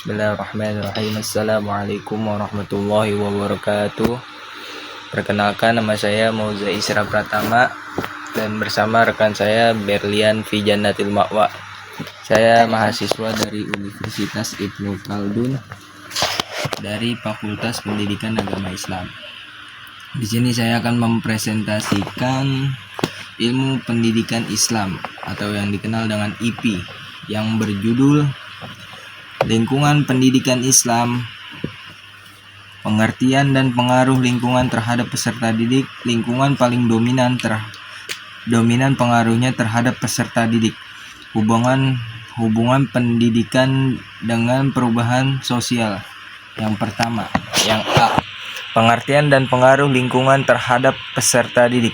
Bismillahirrahmanirrahim. Assalamualaikum warahmatullahi wabarakatuh. Perkenalkan, nama saya Mauza Isra Pratama dan bersama rekan saya Berlian fi Jannatil Ma'wa. Saya mahasiswa dari Universitas Ibnu Khaldun dari Fakultas Pendidikan Agama Islam. Di sini saya akan mempresentasikan ilmu pendidikan Islam atau yang dikenal dengan IP yang berjudul Lingkungan Pendidikan Islam, pengertian dan pengaruh lingkungan terhadap peserta didik. Lingkungan paling dominan pengaruhnya terhadap peserta didik. Hubungan pendidikan dengan perubahan sosial. Yang pertama, yang A, pengertian dan pengaruh lingkungan terhadap peserta didik.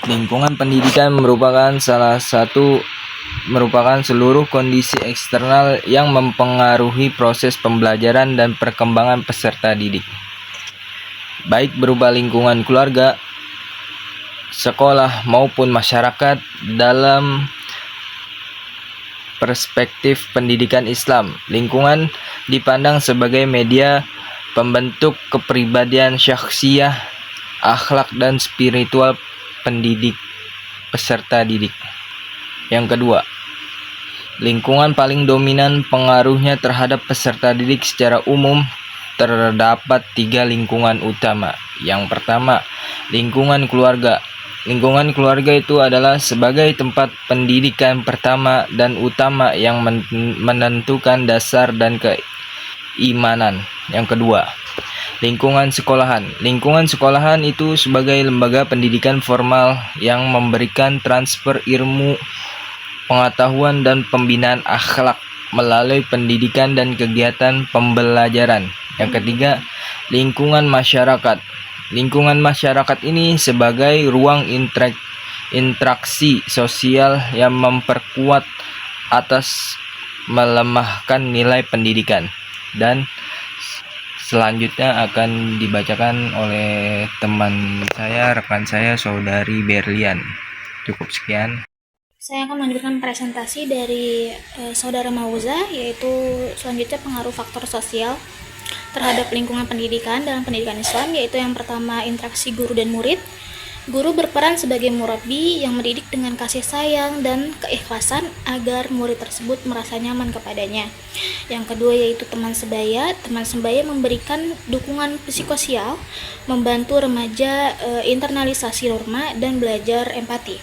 Lingkungan pendidikan merupakan seluruh kondisi eksternal yang mempengaruhi proses pembelajaran dan perkembangan peserta didik, baik berupa lingkungan keluarga, sekolah, maupun masyarakat. Dalam perspektif pendidikan Islam, lingkungan dipandang sebagai media pembentuk kepribadian syakhsiyah, akhlak, dan spiritual pendidik peserta didik. Yang kedua, lingkungan paling dominan pengaruhnya terhadap peserta didik secara umum. Terdapat 3 lingkungan utama. Yang pertama, lingkungan keluarga. Lingkungan keluarga itu adalah sebagai tempat pendidikan pertama dan utama yang menentukan dasar dan keimanan. Yang kedua, lingkungan sekolahan. Lingkungan sekolahan itu sebagai lembaga pendidikan formal yang memberikan transfer ilmu, pengetahuan, dan pembinaan akhlak melalui pendidikan dan kegiatan pembelajaran. Yang ketiga, lingkungan masyarakat. Lingkungan masyarakat ini sebagai ruang interaksi sosial yang memperkuat atas melemahkan nilai pendidikan. Dan selanjutnya akan dibacakan oleh rekan saya, Saudari Berlian. Cukup sekian. Saya akan melanjutkan presentasi dari Saudara Mauza, yaitu selanjutnya pengaruh faktor sosial terhadap lingkungan pendidikan dalam pendidikan Islam, yaitu yang pertama, interaksi guru dan murid. Guru berperan sebagai murabi yang mendidik dengan kasih sayang dan keikhlasan agar murid tersebut merasa nyaman kepadanya. Yang kedua yaitu teman sebaya. Teman sebaya memberikan dukungan psikososial, membantu remaja internalisasi norma dan belajar empati.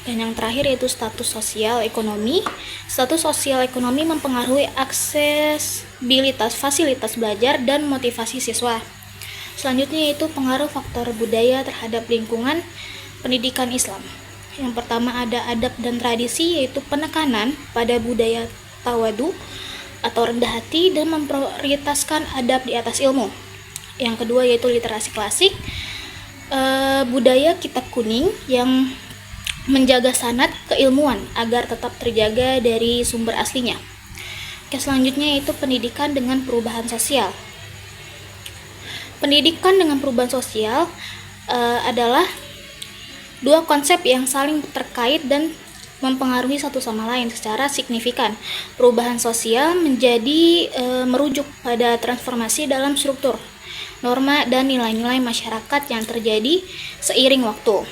Dan yang terakhir yaitu status sosial ekonomi. Status sosial ekonomi mempengaruhi aksesibilitas fasilitas belajar dan motivasi siswa. Selanjutnya yaitu pengaruh faktor budaya terhadap lingkungan pendidikan Islam. Yang pertama ada adab dan tradisi, yaitu penekanan pada budaya tawadu atau rendah hati dan memprioritaskan adab di atas ilmu. Yang kedua yaitu literasi klasik, budaya kitab kuning yang menjaga sanad keilmuan agar tetap terjaga dari sumber aslinya. Selanjutnya yaitu pendidikan dengan perubahan sosial. Pendidikan dengan perubahan sosial adalah dua konsep yang saling terkait dan mempengaruhi satu sama lain secara signifikan. Perubahan sosial menjadi merujuk pada transformasi dalam struktur, norma, dan nilai-nilai masyarakat yang terjadi seiring waktu.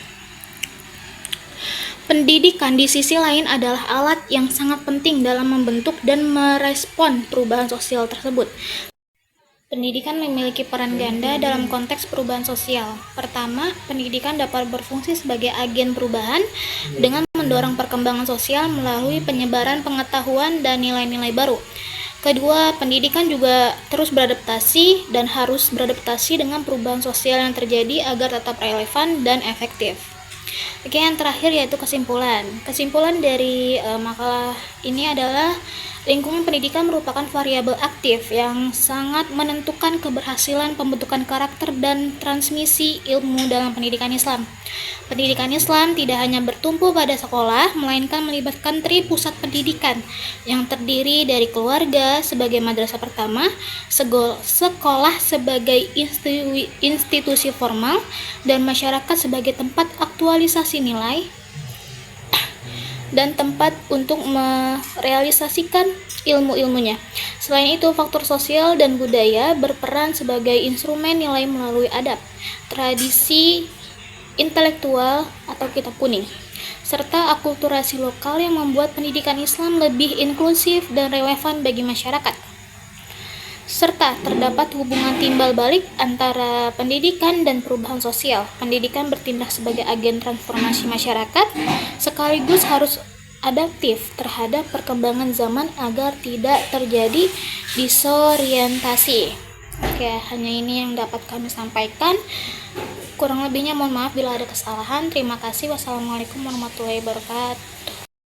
Pendidikan di sisi lain adalah alat yang sangat penting dalam membentuk dan merespon perubahan sosial tersebut. Pendidikan memiliki peran ganda dalam konteks perubahan sosial. Pertama, pendidikan dapat berfungsi sebagai agen perubahan dengan mendorong perkembangan sosial melalui penyebaran pengetahuan dan nilai-nilai baru. Kedua, pendidikan juga terus beradaptasi dan harus beradaptasi dengan perubahan sosial yang terjadi agar tetap relevan dan efektif. Oke, yang terakhir yaitu kesimpulan. Kesimpulan dari makalah ini adalah lingkungan pendidikan merupakan variabel aktif yang sangat menentukan keberhasilan pembentukan karakter dan transmisi ilmu dalam pendidikan Islam. Pendidikan Islam tidak hanya bertumpu pada sekolah, melainkan melibatkan pusat pendidikan yang terdiri dari keluarga sebagai madrasah pertama, sekolah sebagai institusi formal, dan masyarakat sebagai tempat aktualisasi nilai, dan tempat untuk merealisasikan ilmu-ilmunya. Selain itu, faktor sosial dan budaya berperan sebagai instrumen nilai melalui adab, tradisi intelektual atau kitab kuning, serta akulturasi lokal yang membuat pendidikan Islam lebih inklusif dan relevan bagi masyarakat. Serta terdapat hubungan timbal balik antara pendidikan dan perubahan sosial. Pendidikan bertindak sebagai agen transformasi masyarakat, sekaligus harus adaptif terhadap perkembangan zaman agar tidak terjadi disorientasi. Oke, hanya ini yang dapat kami sampaikan. Kurang lebihnya mohon maaf bila ada kesalahan. Terima kasih. Wassalamualaikum warahmatullahi wabarakatuh.